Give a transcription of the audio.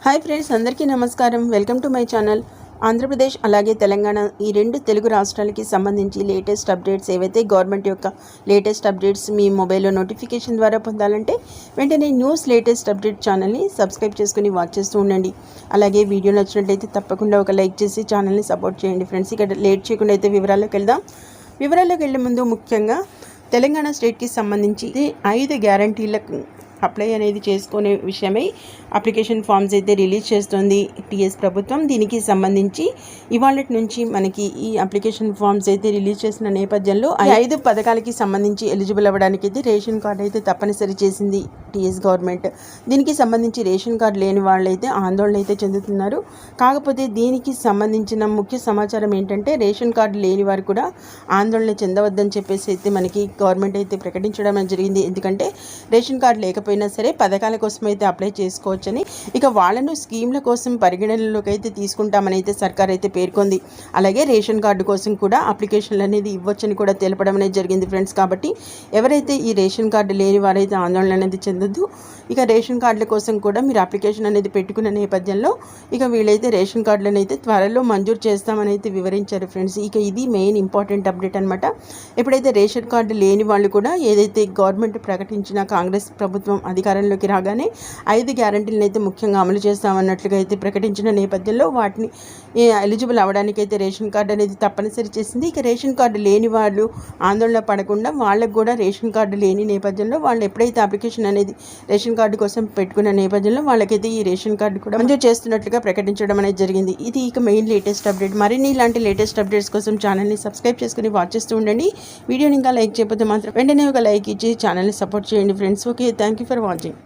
Hi friends, అందరికీ నమస్కారం. Welcome to my channel. Andhra Pradesh అలాగే తెలంగాణ ఈ రెండు తెలుగు రాష్ట్రాలకి సంబంధించి లేటెస్ట్ అప్డేట్స్ ఏవైతే గవర్నమెంట్ యొక్క లేటెస్ట్ అప్డేట్స్ మీ మొబైల్లో నోటిఫికేషన్ ద్వారా పొందాలంటే వెంటనే న్యూస్ లేటెస్ట్ అప్డేట్ ఛానల్ని సబ్స్క్రైబ్ చేసుకుని వాచ్ చేస్తూ ఉండండి. అలాగే వీడియో నచ్చినట్లయితే తప్పకుండా ఒక లైక్ చేసి ఛానల్ని సపోర్ట్ చేయండి ఫ్రెండ్స్. ఇక్కడ లేట్ చేయకుండా అయితే వివరాల్లోకి వెళ్దాం. వివరాల్లోకి వెళ్ళే ముందు ముఖ్యంగా తెలంగాణ స్టేట్కి సంబంధించి 5 గ్యారంటీలకు అప్లై అనేది చేసుకునే విషయమై అప్లికేషన్ ఫామ్స్ అయితే రిలీజ్ చేస్తుంది టీఎస్ ప్రభుత్వం. దీనికి సంబంధించి ఇవాళ నుంచి మనకి ఈ అప్లికేషన్ ఫామ్స్ అయితే రిలీజ్ చేసిన నేపథ్యంలో 5 పథకాలకి సంబంధించి ఎలిజిబుల్ అవ్వడానికి అయితే రేషన్ కార్డు అయితే తప్పనిసరి చేసింది టీఎస్ గవర్నమెంట్. దీనికి సంబంధించి రేషన్ కార్డు లేని వాళ్ళైతే ఆందోళన అయితే చెందుతున్నారు. కాకపోతే దీనికి సంబంధించిన ముఖ్య సమాచారం ఏంటంటే రేషన్ కార్డు లేని వారు కూడా ఆందోళన చెందవద్దని చెప్పేసి అయితే మనకి గవర్నమెంట్ అయితే ప్రకటించడం జరిగింది. ఎందుకంటే రేషన్ కార్డు లేకపోయినా సరే పథకాల కోసం అయితే అప్లై చేసుకోవచ్చని, ఇక వాళ్ళను స్కీమ్ల కోసం పరిగణనలోకి అయితే తీసుకుంటామని అయితే సర్కార్ అయితే పేర్కొంది. అలాగే రేషన్ కార్డు కోసం కూడా అప్లికేషన్లు అనేది ఇవ్వచ్చని కూడా తెలపడం అనేది జరిగింది ఫ్రెండ్స్. కాబట్టి ఎవరైతే ఈ రేషన్ కార్డు లేని వారైతే ఆందోళన అనేది చెందొద్దు. ఇక రేషన్ కార్డుల కోసం కూడా మీరు అప్లికేషన్ అనేది పెట్టుకున్న నేపథ్యంలో ఇక వీళ్ళైతే రేషన్ కార్డులను అయితే త్వరలో మంజూరు చేస్తామని అయితే వివరించారు ఫ్రెండ్స్. ఇక ఇది మెయిన్ ఇంపార్టెంట్ అప్డేట్ అనమాట. ఎప్పుడైతే రేషన్ కార్డు లేని వాళ్ళు కూడా ఏదైతే గవర్నమెంట్ ప్రకటించిన కాంగ్రెస్ ప్రభుత్వం అధికారంలోకి రాగానే 5 గ్యారంటీలను అయితే ముఖ్యంగా అమలు చేస్తామన్నట్లుగా అయితే ప్రకటించిన నేపథ్యంలో వాటిని ఎలిజిబుల్ అవ్వడానికి అయితే రేషన్ కార్డు అనేది తప్పనిసరి చేసింది. ఇక రేషన్ కార్డు లేని వాళ్ళు ఆందోళన పడకుండా వాళ్ళకు కూడా రేషన్ కార్డు లేని నేపథ్యంలో వాళ్ళు ఎప్పుడైతే అప్లికేషన్ అనేది రేషన్ కార్డు కోసం పెట్టుకున్న నేపథ్యంలో వాళ్ళకైతే ఈ రేషన్ కార్డు కూడా మంజూరు చేస్తున్నట్లుగా ప్రకటించడం అనేది జరిగింది. ఇది ఇక మెయిన్ లేటెస్ట్ అప్డేట్. మరిన్ని ఇలాంటి లేటెస్ట్ అప్డేట్స్ కోసం ఛానల్ని సబ్స్క్రైబ్ చేసుకుని వాచ్ చేస్తూ ఉండండి. వీడియోని ఇంకా లైక్ చేయకపోతే మాత్రం వెంటనే ఒక లైక్ ఇచ్చి ఛానల్ని సపోర్ట్ చేయండి friends. Okay, thank you for watching.